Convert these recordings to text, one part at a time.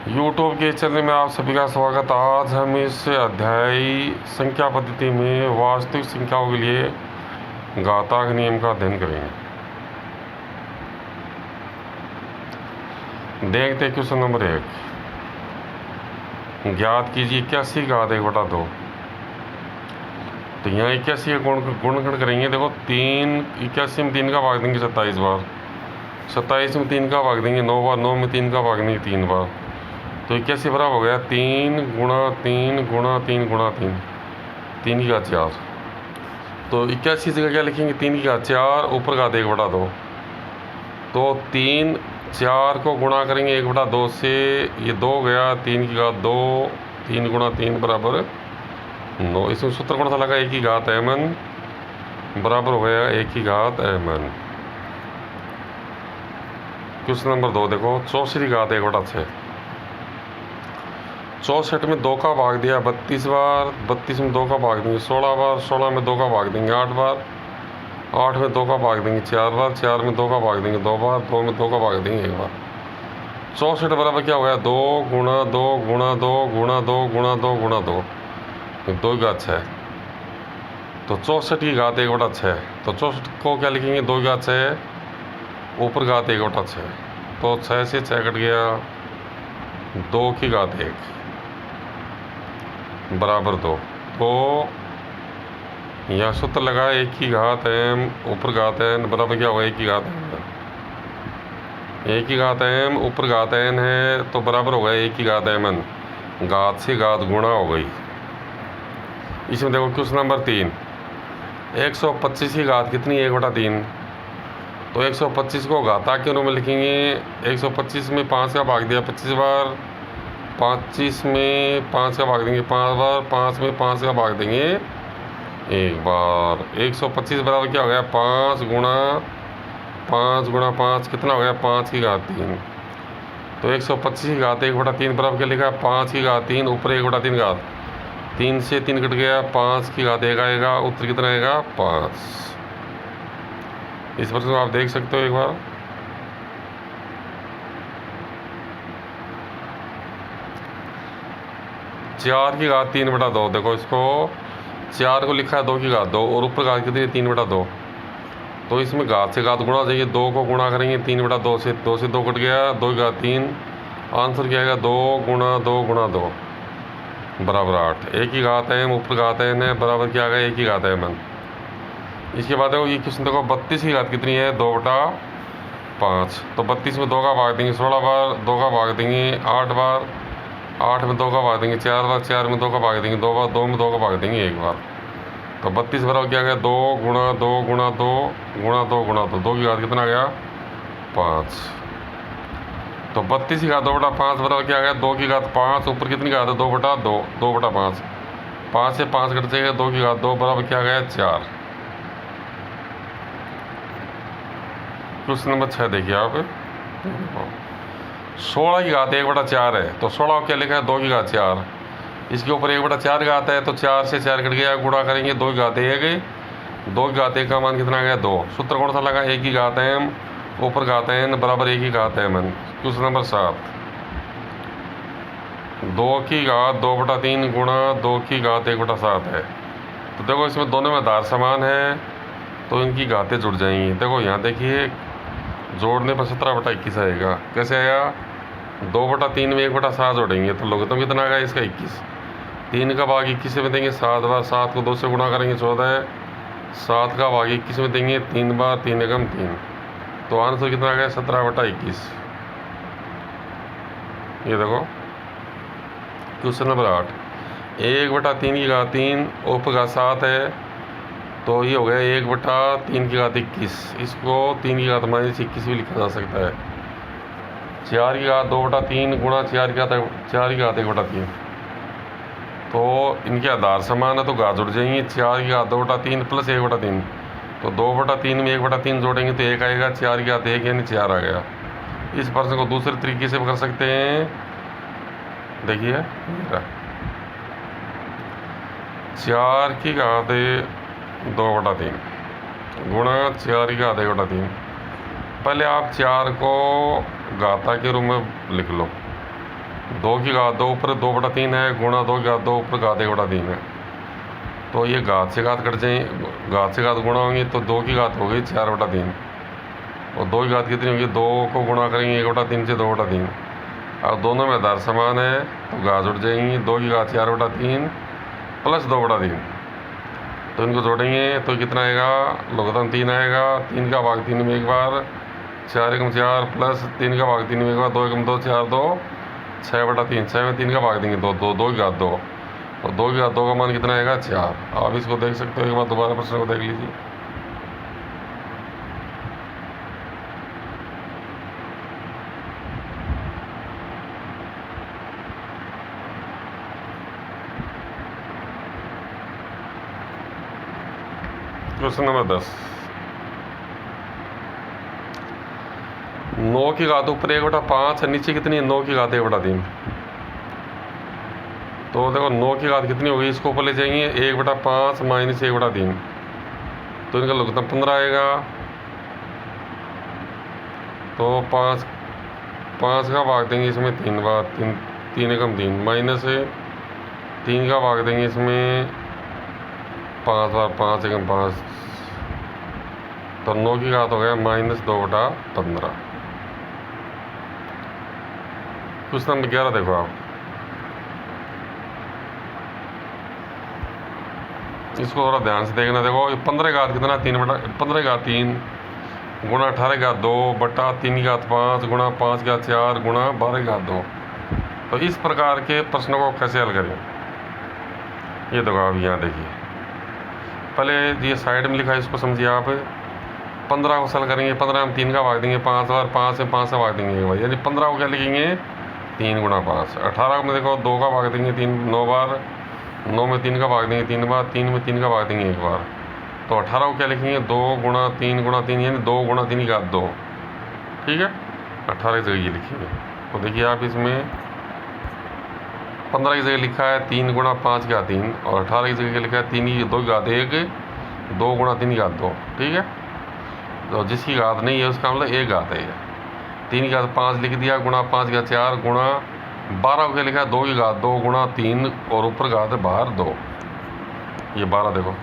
YouTube के channel में आप सभी का स्वागत। आज हम इस अध्यायी संख्या पद्धति में वास्तविक संख्याओं के लिए घातांक नियम का अध्ययन करेंगे। देखते क्वेश्चन नंबर 1। ज्ञात कीजिए 81 घात 1/2। तो यहाँ 81 का गुणनखंड करेंगे। देखो 81 में 3 का भाग देंगे 27 बार, 27 में 3 का भाग देंगे 9 बार, 9 में 3 का भाग देंगे 3 बार। तो 81 बराबर हो गया 3 गुणा 3 गुणा 3 गुणा 3, 3 की घात 4। तो 81 जगह क्या लिखेंगे? 3 की घात 4 ऊपर घात 1/2। तो 3 4 को गुणा करेंगे 1/2 से, ये 2 गया, 3 की घात 2, 3 गुणा 3 बराबर 9। इसमें सूत्र कौन सा लगा? 1 की घात mn बराबर हो गया 1 की घात mn। क्वेश्चन नंबर 2 देखो, 64 की घात 1/6। 64 में 2 का भाग दिया 32 बार, 32 में 2 का भाग देंगे 16 बार, 16 में 2 का भाग देंगे 8 बार, 8 में 2 का भाग देंगे 4 बार, 4 में 2 का भाग देंगे 2 बार, 2 में 2 का भाग देंगे 1 बार। 64 बराबर क्या हो गया? 2 गुणा 2 गुणा 2 गुणा 2 गुणा 2 गुणा 2, 2 की घात 6। तो 64 की घात 1/6। तो 64 को क्या लिखेंगे? 2 की घात 6 ऊपर घात 1/6। तो 6 से 6 कट गया, 2 की घात 1 बराबर 2। तो यह सूत्र लगा 1 की घात m ऊपर घात n बराबर क्या होगा? 1 की घात n। 1 की घात m ऊपर घात n है तो बराबर होगा 1 की घात mn। घात से घात गुणा हो गई। इसमें देखो क्वेश्चन नंबर 3, 125 की घात कितनी? 1/3। तो 125 को घातांक के रूप में लिखेंगे। 125 में 5 का भाग दिया 25 बार, 25 में 5 का भाग देंगे 5 बार, 5 में 5 का भाग देंगे 1 बार। 125 बराबर क्या हो गया? 5 गुणा 5 गुणा 5 कितना हो गया? 5 की घात 3। तो 125 की घात 1/3 बराबर क्या लिखा? 5 की घात 3 ऊपर 1/3 घात। 3 से 3 कट गया, 5 की घात 1 आएगा, उत्तर कितना आएगा? 5। इस प्रश्न को आप देख सकते हो एक बार। चार की घात 3/2। देखो इसको 4 को लिखा है 2 की घात 2 और ऊपर घात कितनी है? 3/2। तो इसमें घात से घात गुणा चाहिए, 2 को गुणा करेंगे 3/2 से, 2 से 2 कट गया, 2 की घात 3। आंसर क्या आएगा? 2 गुणा 2 गुणा 2 बराबर 8। 1 की घात m ऊपर घात n है बराबर क्या आ गया? 1 की घात mn। इसके बाद देखो ये क्वेश्चन देखो, 32 की घात कितनी है? 2/5। तो 32 में 2 का भाग देंगे 16 बार, 2 का भाग देंगे 8 बार, 8 में 2 का भाग देंगे 4 बार, 4 में 2 का भाग देंगे 2 बार, 2 में 2 का भाग देंगे 1 बार। तो 32 बराबर क्या गया? 2 गुणा 2 गुणा 2 गुणा 2 गुणा 2, 2 की घात कितना गया? 5। तो 32 की घात 2/5 बराबर क्या गया? 2 की घात 5 ऊपर कितनी घात है? 2/2, 2/5। 5 से 5 कट जाएगा, 2 की घात 2 बराबर क्या गया? 4। क्वेश्चन नंबर 6 देखिए आप। 16 की घात 1/4 है। तो 16 को क्या लिखा है? 2 की घात 4। इसके ऊपर 1/4 घात है तो 4 से 4 कट गया, गुणा करेंगे 2 की घात 1, 2 की घात 1 का मान कितना गया? 2। सूत्र कौन सा लगा? 1 की घात m ऊपर घात n बराबर 1 की घात mn। क्वेश्चन नंबर 7, 2 की घात 2/3 गुणा 2 की घात 1/7 है। तो देखो इसमें दोनों में आधार समान है तो इनकी घातें जुड़ जाएंगी। देखो यहाँ देखिए, जोड़ने पर 17/21 आएगा। कैसे आया? 2/3 में 1/7 जोड़ेंगे तो लोग कितना आएगा? इसका 21। 3 का भाग 21 में देंगे 7 बार, 7 को 2 से गुणा करेंगे 14, 7 का भाग 21 में देंगे 3 बार, 3 एकम 3। तो आंसर कितना आ गया? 17/21। ये देखो क्वेश्चन नंबर 8, 1/3 की घात 3 ऊपर घात 7 है तो ये हो गया 1/3 की घात 21। इसको 3 की घात -21 भी लिखा जा सकता है। 4 की घात 2/3 गुणा 4 की घात 1/3। तो इनके आधार समान है तो घात जुड़ जाएंगी। 4 की घात 2/3 प्लस 1/3। तो 2/3 में 1/3 जोड़ेंगे तो 1 आएगा, 4 की घात 1 यानी 4 आ गया। इस प्रश्न को दूसरे तरीके से भी कर सकते हैं। देखिए 4 की घात 2/3 गुणा 4 की घात 1/3। पहले आप 4 को घाता के रूप में लिख लो। 2 की घात 2 ऊपर 2/3 है गुणा 2 की घात 2 ऊपर घात 1/3 है। तो ये घात से घात कट जाए, घात से घात गुणा होंगे तो 2 की घात हो गई 4/3 और 2 की घात कितनी होगी, 2 को गुणा करेंगे 1/3 से 2/3। अब दोनों में आधार समान है तो घात जुड़ जाएंगी, 2 की घात 4/3 प्लस 2/3। तो इनको जोड़ेंगे तो कितना आएगा, लघुत्तम 3 आएगा। 3 का भाग 3 में एक बार, 4 एकम 4 प्लस 3 का भाग 3 में एक बार, 2 एकम 2 4 2 6/3। 6 में 3 का भाग देंगे 2 2 2 की घात 2 और 2 की घात 2 का मान कितना आएगा 4। आप इसको देख सकते हो, एक बार दोबारा प्रश्न को देख लीजिए। क्वेश्चन नंबर 10, 9 की घात ऊपर 1/5 है, नीचे कितनी है, 9 की घात 1/3। तो देखो 9 की घात कितनी होगी, इसको ऊपर ले जाएंगे 1/5 माइनस 1/3, तो इनका लघुत्तम 15 आएगा। तो 5 का भाग देंगे इसमें 3 बार, 3 एकम 3 माइनस 3 का भाग देंगे इसमें 5 बार, 5 एकम 5, तो 9 की घात हो गया -2/15। क्वेश्चन नंबर 11 देखो आप, इसको थोड़ा ध्यान से देखना। देखो 15 की घात कितना, 15 की घात 3 गुणा 18 की घात 2 बटा 3 की घात 5 गुणा 5 की घात 4 गुणा 12 की घात 2। तो इस प्रकार के प्रश्नों को कैसे हल करें, ये देखो आप यहाँ देखिए, पहले ये साइड में लिखा है इसको समझिए आप। 15 को हल करेंगे, 15 में 3 का भाग देंगे 5 बार, 5 से 5 का भाग देंगे भाई, यानी 15 को क्या लिखेंगे 3 गुणा 5। 18 में देखो 2 का भाग देंगे 3 9 बार, 9 में 3 का भाग देंगे 3 बार, 3 में 3 का भाग देंगे 1 बार। तो 18 को क्या लिखेंगे 2 गुणा 3 गुणा 3, यानी 2 गुणा 3 की घात 2। ठीक है, 18 की जगह ये लिखेंगे। तो देखिए आप इसमें 15 की जगह लिखा है 3 गुणा 5 की घात 3 और 18 की जगह लिखा है 3 की 2 की घात 1 2 गुणा 3 की घात 2। ठीक है, तो जिसकी घात नहीं है उसका मतलब एक घात है ये। 3 की घात 5 लिख दिया गुणा 5 की घात 4 गुणा 12 को क्या लिखा है 2 की घात 2 गुणा 3 और ऊपर घात है बाहर 2, ये 12 देखो।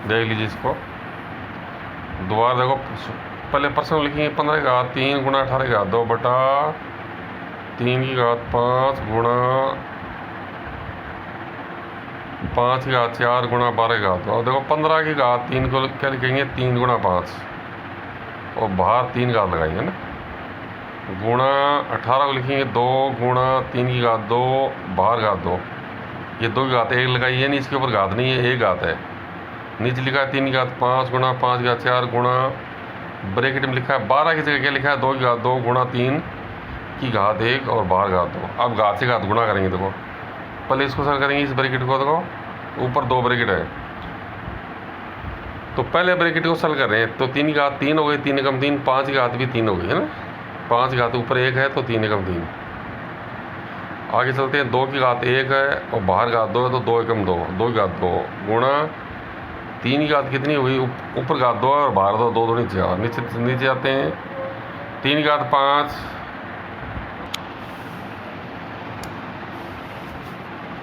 देख लीजिए इसको दोबारा देखो, पहले प्रश्न लिखेंगे 15 की घात 3 गुणा 18 की घात 2 बटा 3 की घात 5 गुणा 5 की घात 4 गुणा 12 की घात 2। और देखो 15 की घात 3 को क्या लिखेंगे 3 गुणा 5 और बाहर 3 घात लगाएंगे ना, गुणा 18 को लिखेंगे 2 गुणा 3 की घात 2 बाहर घात 2, ये 2 की घात 1 लगाई है नहीं, इसके ऊपर घात नहीं है, एक घात है। नीचे लिखा है 3 की घात 5 गुणा 5 की घात 4 गुणा ब्रैकेट में लिखा है 12 की जगह क्या लिखा है 2 की घात 2 गुणा 3 की घात 1 और बाहर घात 2। अब घात से घात गुणा करेंगे, देखो पहले इसको सर करेंगे इस ब्रैकेट को, देखो ऊपर 2 ब्रैकेट है तो पहले ब्रैकेट को सल कर रहे हैं, तो 3 की घात 3 हो गई, 3 एकम 3, 5 की घात भी 3 हो गई है ना, 5 की घात ऊपर 1 है तो 3 एकम 3। आगे चलते हैं, 2 की घात 1 है और बाहर घात 2 है तो 2 एकम 2, 2 की घात 2 गुणा 3 की घात कितनी हुई, ऊपर घात 2 है और बाहर 2, 2 नीचे और नीचे आते हैं 3 की घात 5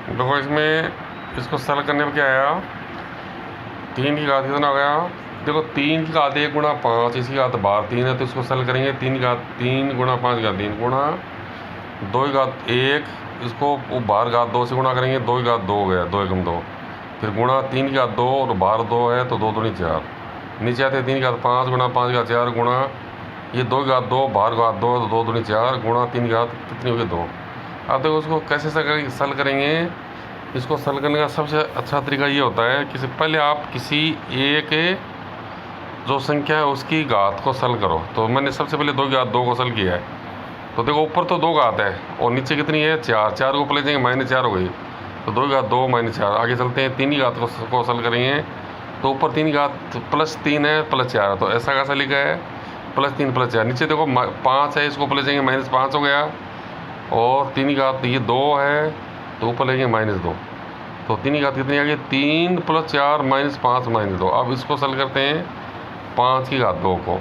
देखो इसमें इसको सरल करने में क्या आया, 3 की घात कितना हो गया, देखो 3 की घात 1 गुणा 5, इसकी घात बाहर 3 है तो इसको सरल करेंगे 3 की घात 3 गुणा 5 की घात 3 गुणा 2 की घात 1, इसको बाहर घात 2 से गुणा करेंगे 2 की घात 2 हो गया 2 एकम 2, फिर गुणा 3 की घात 2 और बाहर 2 है तो 2 दूनी 4, नीचे आते हैं 3 की घात 5 गुणा 5 की घात 4 गुणा ये 2 की घात 2 बाहर घात 2 तो 2 दूनी 4 गुणा 3 की घात कितनी होगी 2। अब देखो उसको कैसे सरल करेंगे, इसको सरल करने का सबसे अच्छा तरीका ये होता है कि पहले आप किसी एक जो संख्या है उसकी घात को सरल करो। तो मैंने सबसे पहले 2 की घात 2 को सरल किया है, तो देखो ऊपर तो 2 घात है और नीचे कितनी है 4, 4 को ऊपर ले जाएंगे -4 हो गई, तो 2 की घात 2 -4। आगे चलते हैं 3 की घात को सरल करेंगे, तो ऊपर 3 की घात +3 है +4 है, तो ऐसा कैसा लिखा है +3 +4। नीचे देखो 5 है, इसको ऊपर ले जाएंगे -5 हो गया, और 3 की घात ये 2 है तो ऊपर ले जाएंगे -2, तो 3 की घात कितनी आ गई 3 + 4 - 5 - 2। अब इसको सरल करते हैं 5 की घात 2 को।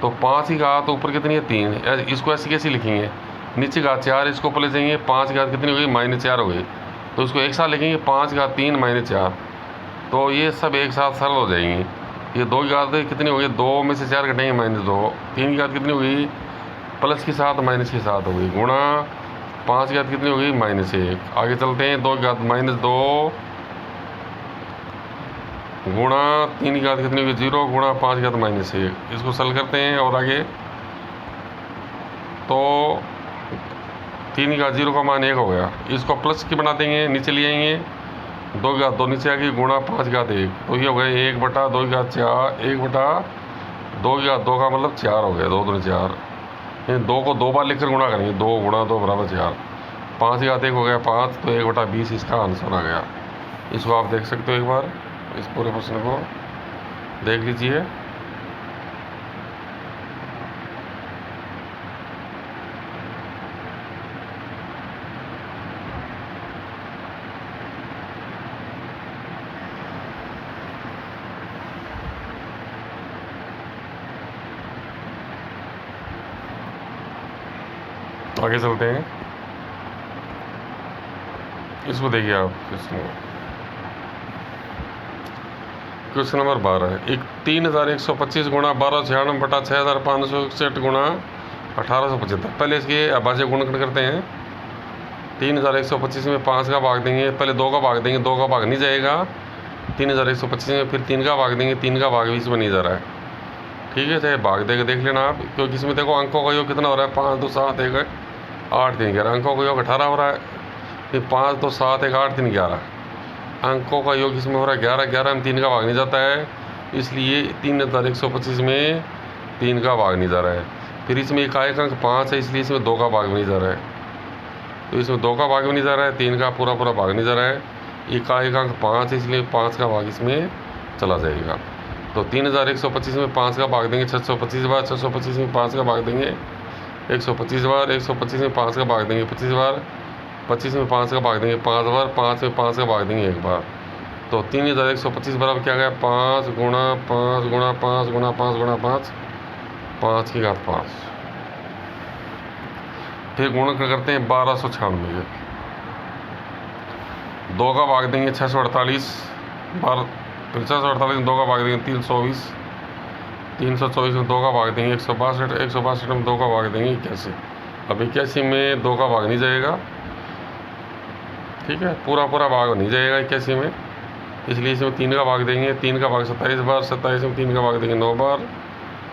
तो 5 की घात ऊपर कितनी है 3, इसको ऐसी कैसी लिखेंगे नीचे घात 4, इसको ऊपर ले जाएंगे 5 की घात कितनी हो गई -4 हो गई। तो इसको एक साथ लिखेंगे 5 की घात 3 - 4। तो ये सब एक साथ सरल हो जाएंगी। ये 2 की घात कितनी हो गई 2 में से 4 घटेंगे -2। 3 की घात कितनी हो गई प्लस के साथ माइनस के साथ हो गई गुणा 5 की घात कितनी हो गई -1। आगे चलते हैं 2 की घात -2 गुणा 3 की घात कितनी होगी 0 गुणा 5 की घात -1। इसको सरल करते हैं और आगे तो 3 की घात 0 का मान 1 हो गया। इसको प्लस की बना देंगे नीचे ले आएंगे 2 की घात 2 नीचे आ गई गुणा 5 की घात 1। तो ये हो गया 1/2 की घात 4 1/2 की घात 2 का मतलब 4 हो गया 2 दूनी 4। 2 को 2 बार लिखकर गुणा करेंगे 2 गुणा 2 बराबर 4। 5 की घात 1 हो गया 5 तो 1/20 इसका आंसर आ गया। इसको आप देख सकते हो एक बार इस पूरे प्रश्न को देख लीजिए। आगे चलते हैं इसको देखिए आप क्वेश्चन नंबर 12 एक 3125 गुणा 1296/6561 गुणा 1875। पहले इसके अभाज्य गुणन करते हैं। 3125 में 5 का भाग देंगे, पहले 2 का भाग देंगे, 2 का भाग नहीं जाएगा 3125 में, फिर 3 का भाग देंगे, 3 का भाग भी इसमें नहीं जा रहा है। ठीक है, चाहे भाग देकर देख लेना आप, क्योंकि इसमें देखो अंकों का योग कितना हो रहा है 5 2 7 1 8 3 11। अंकों का योग 18 हो रहा है, फिर 5 2 7 1 8 3 11। अंकों का योग इसमें हो रहा है 11 11 में 3 का भाग नहीं जाता है, इसलिए 3125 में 3 का भाग नहीं जा रहा है। फिर इसमें इकाई अंक 5 है, इसलिए इसमें 2 का भाग भी नहीं जा रहा है। तो इसमें 2 का भाग भी नहीं जा रहा है, 3 का पूरा पूरा भाग नहीं जा रहा है। इकाई अंक 5 है, इसलिए 5 का भाग इसमें चला जाएगा। तो 3125 में 5 का भाग देंगे 625 बार, 625 में 5 का भाग देंगे 125 बार, 125 में 5 का भाग देंगे 25 बार, 25 में 5 का भाग देंगे 5 बार, 5 में 5 का भाग देंगे 1 बार। तो 3125 बराबर क्या गया 5 गुणा 5 गुणा 5 गुणा 5 गुणा 5 5 की घात 5। फिर गुणन करते हैं 1296। 2 का भाग देंगे 648 बार, 648 में 2 का भाग देंगे 324, 324 में 2 का भाग देंगे 162, 162 में 2 का भाग देंगे 81। अब 81 में 2 का भाग नहीं जाएगा, ठीक है, पूरा पूरा भाग नहीं जाएगा 81 में, इसलिए इसमें 3 का भाग देंगे। 3 का भाग 27 बार, 27 में 3 का भाग देंगे 9 बार,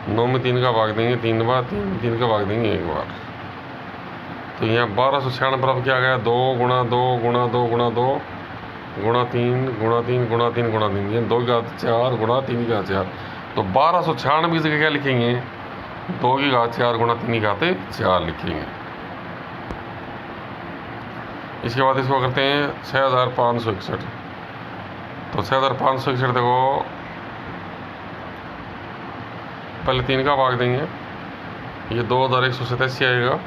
9 में 3 का भाग देंगे 3 बार, 3 में 3 का भाग देंगे 1 बार। तो यहाँ 1296 बराबर क्या गया 2 गुणा 2 गुणा 2 गुणा 2 गुणा 3 गुणा 3 गुणा 3 गुणा 3, ये 2 की घात 4 गुणा 3 की घात 4। तो 1296 की जगह क्या लिखेंगे 2 की घात 4 गुणा 3 की घात 4 लिखेंगे। इसके बाद इसको करते हैं 6561। तो 6561 देखो पहले 3 का भाग देंगे, ये 2187 आएगा।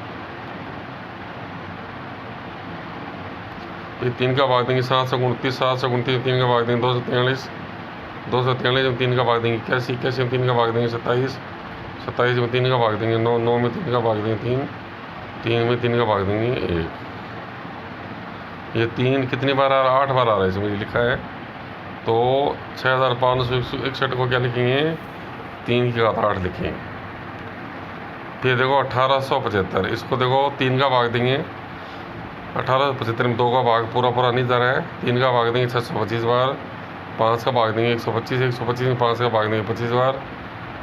ये 3 का भाग देंगे 729, 729 3 का भाग देंगे 243, 243 में 3 का भाग देंगे 81, 81 में 3 का भाग देंगे 27, 27 में 3 का भाग देंगे 9, 9 में 3 का भाग देंगे 3, 3 में 3 का भाग देंगे 1। ये 3 कितनी बार आ रहा है 8 बार आ रहा है इसमें लिखा है। तो 6561 को क्या लिखेंगे 3 की घात 8 लिखेंगे। फिर देखो 1875, इसको देखो 3 का भाग देंगे, 1875 में 2 का भाग पूरा पूरा नहीं जा रहा है, 3 का भाग देंगे 625 बार, 5 का भाग देंगे 125, 125 में 5 का भाग देंगे 25 बार,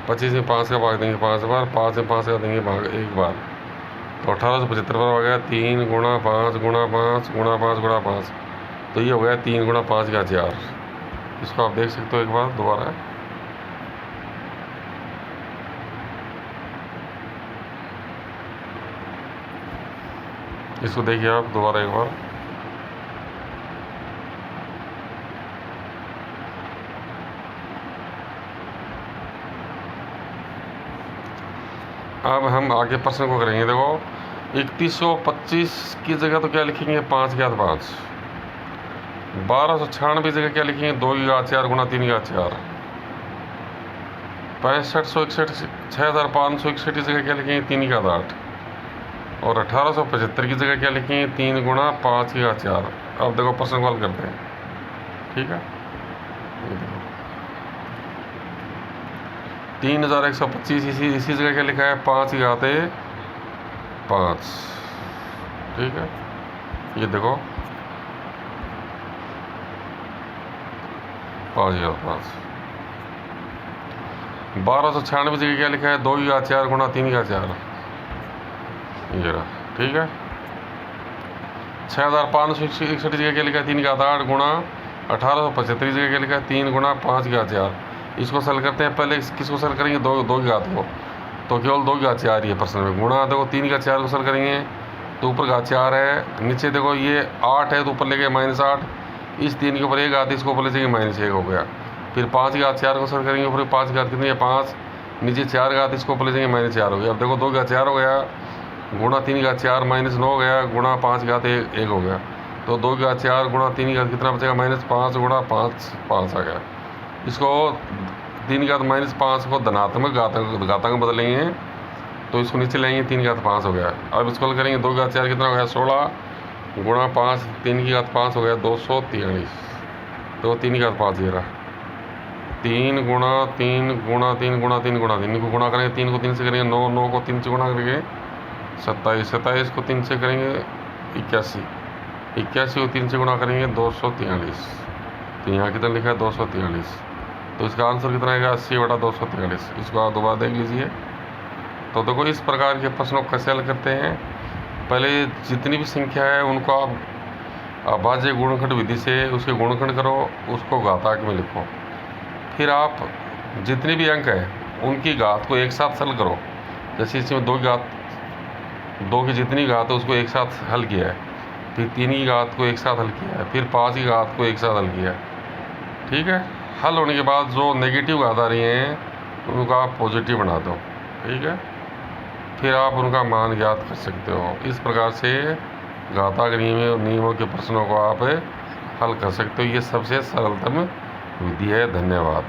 25 में 5 का भाग देंगे 5 बार, 5 में 5 का देंगे भाग 1 बार। तो 1875 बार हो गया 3 गुणा 5 गुणा 5 गुणा 5 गुणा 5। तो ये हो गया 3 गुणा 5 का 4। इसको आप देख सकते हो एक बार दोबारा। इसको देखिए आप दोबारा एक बार। अब हम आगे प्रश्न को करेंगे। देखो 3125 की जगह तो क्या लिखेंगे 5 की घात 5, 1296 जगह क्या लिखेंगे, 2 की घात 4 गुणा 3 की घात 4। 6561 6561 की जगह क्या लिखेंगे, 3 की घात 8। और 1875 की जगह क्या लिखेंगे, 3 गुणा 5 की घात 4। अब देखो प्रश्न को हल करते हैं, ठीक है। ये देखो 3125 इसी जगह क्या लिखा है, 5 की घात 5, ठीक है। ये देखो 5 की घात 5। 1296 जगह क्या लिखा है, 2 की घात 4 गुणा 3 की घात 4, ये रहा, ठीक है। 6561 जगह क्या लिखा है, 3 की घात 8 गुणा 1875 जगह क्या लिखा है, 3 गुणा 5 की घात 4। इसको सल करते हैं, पहले किसको सल करेंगे, 2 की घात को, तो केवल 2 की घात 4 ही है प्रश्न में। गुणा देखो 3 की घात 4 को सल करेंगे तो ऊपर घात 4 है, नीचे देखो ये 8 है तो ऊपर ले गए -8, इस 3 के ऊपर 1 घात, इसको ऊपर ले जाएंगे -1 हो गया। फिर 5 की घात 4 को सल करेंगे, ऊपर 5 की घात कितनी है, 5, नीचे 4 घात, इसको ऊपर ले जाएंगे -4 हो गया। अब देखो 2 की घात 4 हो गया गुणा 3 की घात 4 -9 हो गया गुणा 5 की घात 1 हो गया। तो 2 की घात 4 गुणा 3 की घात कितना बचेगा, -5 गुणा 5 आ गया। इसको 3 की घात -5 को धनात्मक घातांक बदलेंगे तो इसको नीचे लेंगे, 3 की घात 5 हो गया। अब इसको हल करेंगे, 2 की घात 4 कितना हो गया, 16 गुणा 5, 3 की घात 5 हो गया 243। तो 3 की घात 5 ये रहा, 3 गुणा 3 गुणा 3 गुणा 3 गुणा 3 को गुणा करेंगे, 3 को 3 से करेंगे 9, 9 को 3 से गुणा करेंगे 27, 27 को 3 से करेंगे 81, 81 को 3 से गुणा करेंगे 243। तो यहाँ कितना लिखा है, 243। तो इसका आंसर कितना आएगा, 80/243। इसको आप दोबारा देख लीजिए। तो देखो इस प्रकार के प्रश्नों को कैसे हल करते हैं, पहले जितनी भी संख्या है उनको आप अभाज्य गुणनखंड विधि से उसके गुणनखंड करो, उसको घातांक में लिखो। फिर आप जितने भी अंक हैं उनकी घात को एक साथ हल करो। जैसे इसमें 2 की जितनी घात है उसको एक साथ हल किया है, फिर 3 की घात को एक साथ हल किया है, फिर 5 की घात को एक साथ हल किया है, ठीक है। हल होने के बाद जो नेगेटिव घात आ रही हैं उनको आप पॉजिटिव बना दो, ठीक है। फिर आप उनका मान ज्ञात कर सकते हो। इस प्रकार से घातांक नियमों के प्रश्नों को आप हल कर सकते हो। ये सबसे सरलतम विधि है। धन्यवाद।